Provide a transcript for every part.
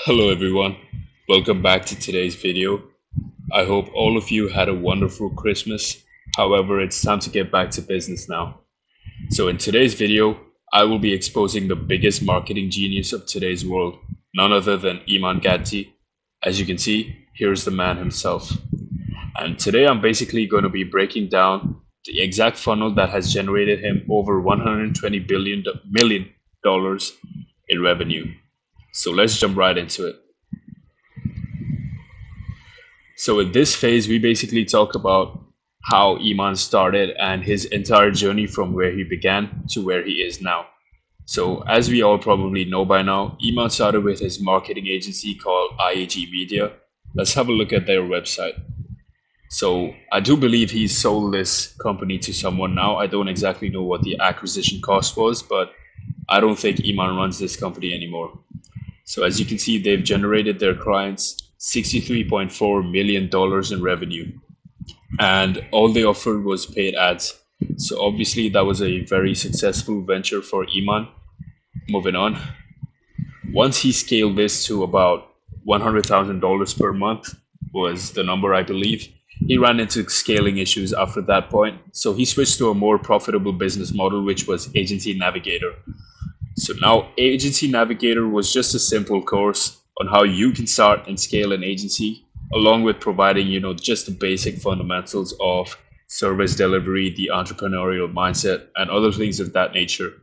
Hello everyone, welcome back to today's video. I hope all of you had a wonderful Christmas. However, it's time to get back to business now. So in today's video, I will be exposing the biggest marketing genius of today's world, none other than Iman Gadzhi. As you can see, here's the man himself. And today I'm basically going to be breaking down the exact funnel that has generated him over 120 million dollars in revenue. So let's jump right into it. So in this phase, we basically talk about how Iman started and his entire journey from where he began to where he is now. So as we all probably know by now, Iman started with his marketing agency called IAG Media. Let's have a look at their website. So I do believe he sold this company to someone now. I don't exactly know what the acquisition cost was, but I don't think Iman runs this company anymore. So as you can see, they've generated their clients $63.4 million in revenue, and all they offered was paid ads. So obviously that was a very successful venture for Iman. Moving on, once he scaled this to about $100,000 per month was the number I believe. He ran into scaling issues after that point, so he switched to a more profitable business model, which was Agency Navigator. So now Agency Navigator was just a simple course on how you can start and scale an agency, along with providing, just the basic fundamentals of service delivery, the entrepreneurial mindset, and other things of that nature.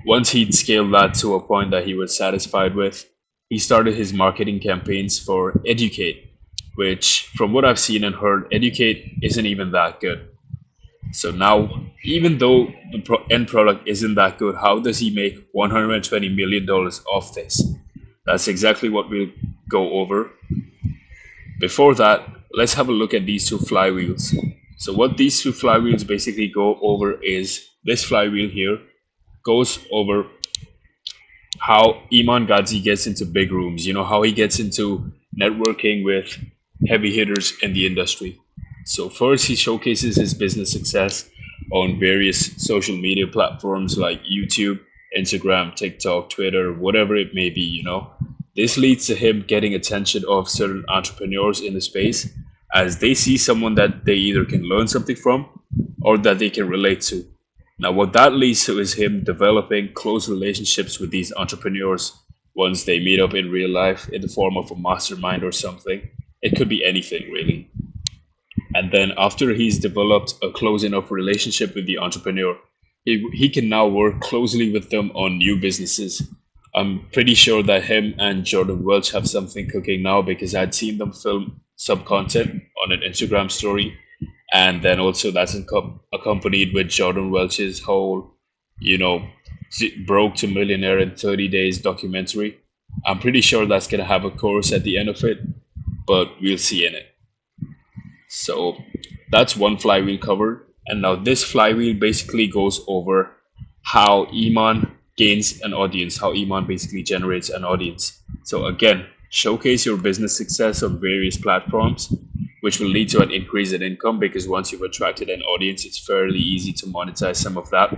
Once he'd scaled that to a point that he was satisfied with, he started his marketing campaigns for Educate, which, from what I've seen and heard, Educate isn't even that good. So now, even though the end product isn't that good, how does he make $120 million off this? That's exactly what we'll go over. Before that, let's have a look at these two flywheels. So what these two flywheels basically go over is this flywheel here goes over how Iman Gadzhi gets into big rooms, how he gets into networking with heavy hitters in the industry. So first, he showcases his business success on various social media platforms like YouTube, Instagram, TikTok, Twitter, whatever it may be. This leads to him getting attention of certain entrepreneurs in the space as they see someone that they either can learn something from or that they can relate to. Now, what that leads to is him developing close relationships with these entrepreneurs once they meet up in real life in the form of a mastermind or something. It could be anything, really. And then after he's developed a close enough relationship with the entrepreneur, he can now work closely with them on new businesses. I'm pretty sure that him and Jordan Welch have something cooking now because I'd seen them film some content on an Instagram story. And then also that's accompanied with Jordan Welch's whole, you know, broke to millionaire in 30 days documentary. I'm pretty sure that's going to have a course at the end of it, but we'll see in it. So that's one flywheel covered. And now this flywheel basically goes over how Iman gains an audience, how Iman basically generates an audience. So again, showcase your business success on various platforms, which will lead to an increase in income because once you've attracted an audience, it's fairly easy to monetize some of that.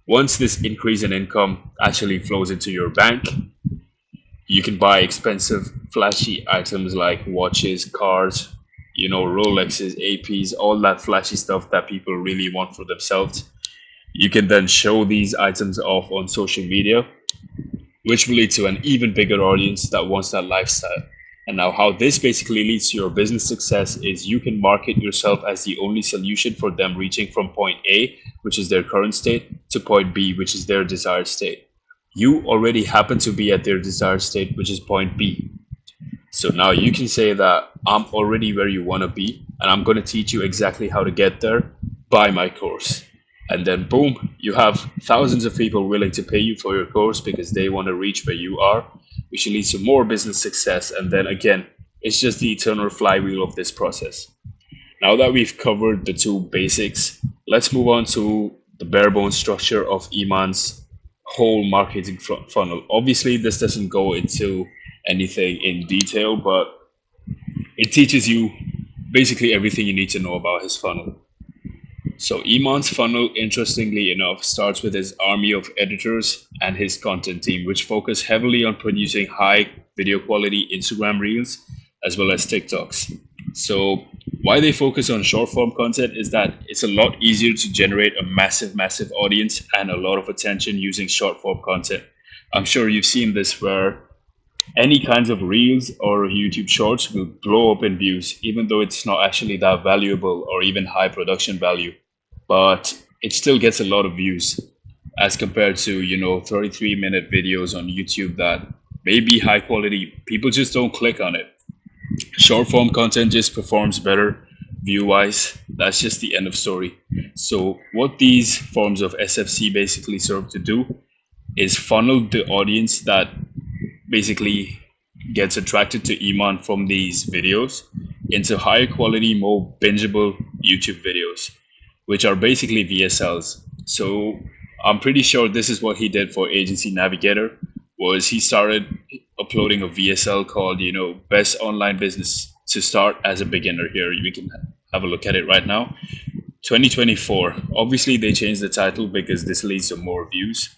Once this increase in income actually flows into your bank, you can buy expensive, flashy items like watches, cars, Rolexes, APs, all that flashy stuff that people really want for themselves. You can then show these items off on social media, which will lead to an even bigger audience that wants that lifestyle. And now, how this basically leads to your business success is you can market yourself as the only solution for them reaching from point A, which is their current state, to point B, which is their desired state. You already happen to be at their desired state, which is point B. So now you can say that I'm already where you want to be, and I'm going to teach you exactly how to get there. Buy my course. And then boom, you have thousands of people willing to pay you for your course because they want to reach where you are, which leads to more business success. And then again, it's just the eternal flywheel of this process. Now that we've covered the two basics, let's move on to the bare bones structure of Iman's whole marketing funnel. Obviously, this doesn't go into anything in detail, but it teaches you basically everything you need to know about his funnel. So Iman's funnel, interestingly enough, starts with his army of editors and his content team, which focus heavily on producing high video quality Instagram reels as well as TikToks. So why they focus on short form content is that it's a lot easier to generate a massive audience and a lot of attention using short form content. I'm sure you've seen this where any kinds of reels or YouTube shorts will blow up in views, even though it's not actually that valuable or even high production value. But it still gets a lot of views as compared to, 33-minute videos on YouTube that may be high quality. People just don't click on it. Short form content just performs better view wise. That's just the end of story. So, what these forms of SFC basically serve to do is funnel the audience that basically gets attracted to Iman from these videos into higher quality, more bingeable YouTube videos, which are basically VSLs. So I'm pretty sure this is what he did for Agency Navigator was he started uploading a VSL called, Best Online Business to Start as a Beginner. Here we can have a look at it right now. 2024. Obviously they changed the title because this leads to more views.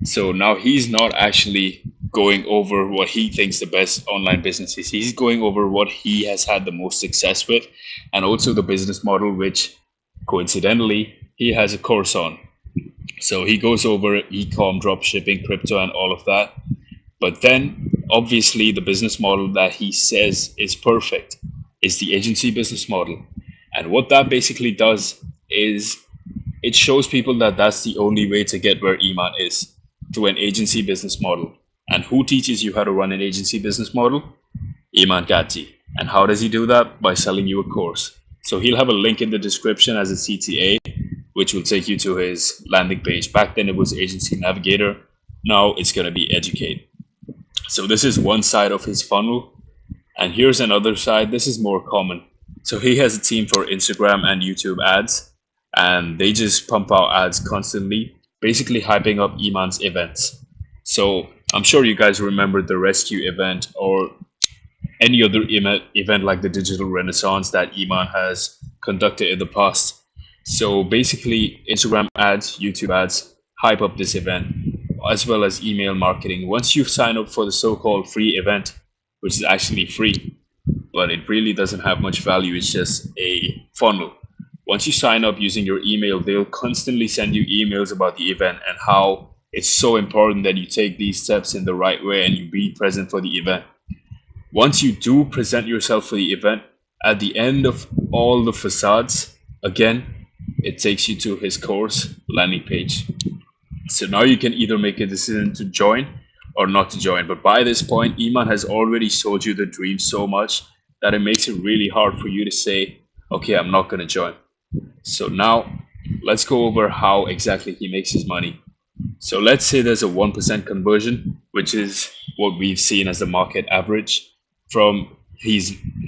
So now he's not actually going over what he thinks the best online business is. He's going over what he has had the most success with and also the business model, which coincidentally he has a course on. So he goes over e-com, drop shipping, crypto, and all of that. But then obviously the business model that he says is perfect is the agency business model. And what that basically does is it shows people that that's the only way to get where Iman is, through an agency business model. And who teaches you how to run an agency business model? Iman Gadzhi. And how does he do that? By selling you a course. So he'll have a link in the description as a CTA, which will take you to his landing page. Back then it was Agency Navigator. Now it's going to be Educate. So this is one side of his funnel. And here's another side. This is more common. So he has a team for Instagram and YouTube ads, and they just pump out ads constantly, basically hyping up Iman's events. So I'm sure you guys remember the rescue event or any other event like the Digital Renaissance that Iman has conducted in the past. So basically, Instagram ads, YouTube ads hype up this event, as well as email marketing. Once you sign up for the so-called free event, which is actually free, but it really doesn't have much value, it's just a funnel. Once you sign up using your email, they'll constantly send you emails about the event and how it's so important that you take these steps in the right way and you be present for the event. Once you do present yourself for the event, at the end of all the facades, again, it takes you to his course landing page. So now you can either make a decision to join or not to join. But by this point, Iman has already sold you the dream so much that it makes it really hard for you to say, okay, I'm not going to join. So now let's go over how exactly he makes his money. So let's say there's a 1% conversion, which is what we've seen as the market average from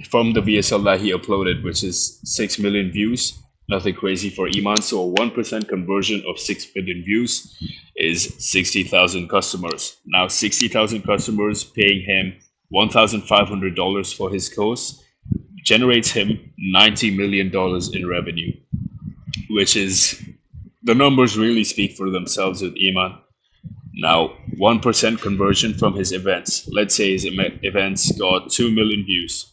from the VSL that he uploaded, which is 6 million views. Nothing crazy for Iman. So a 1% conversion of 6 million views is 60,000 customers. Now 60,000 customers paying him $1,500 for his course generates him $90 million in revenue, which is, the numbers really speak for themselves with Iman. Now, 1% conversion from his events. Let's say his events got 2 million views.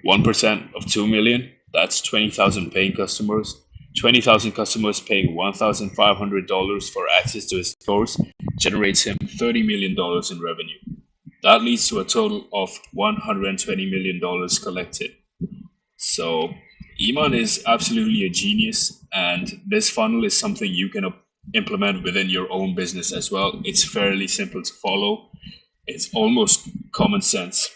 1% of 2 million, that's 20,000 paying customers. 20,000 customers paying $1,500 for access to his course generates him $30 million in revenue. That leads to a total of $120 million collected. So Iman is absolutely a genius, and this funnel is something you can implement within your own business as well. It's fairly simple to follow. It's almost common sense.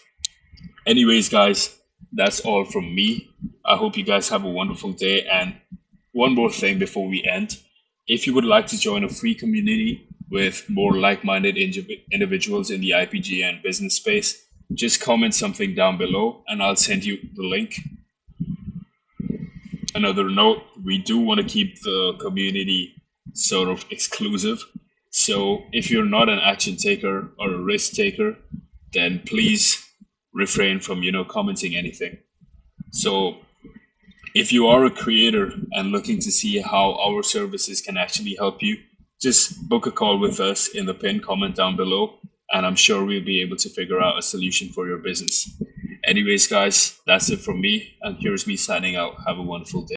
Anyways, guys, that's all from me. I hope you guys have a wonderful day. And one more thing before we end. If you would like to join a free community with more like-minded individuals in the IPGA and business space, just comment something down below and I'll send you the link. Another note, we do want to keep the community sort of exclusive. So if you're not an action taker or a risk taker, then please refrain from, commenting anything. So If you are a creator and looking to see how our services can actually help you, just book a call with us in the pinned comment down below, and I'm sure we'll be able to figure out a solution for your business. Anyways, guys, that's it from me, and here's me signing out. Have a wonderful day.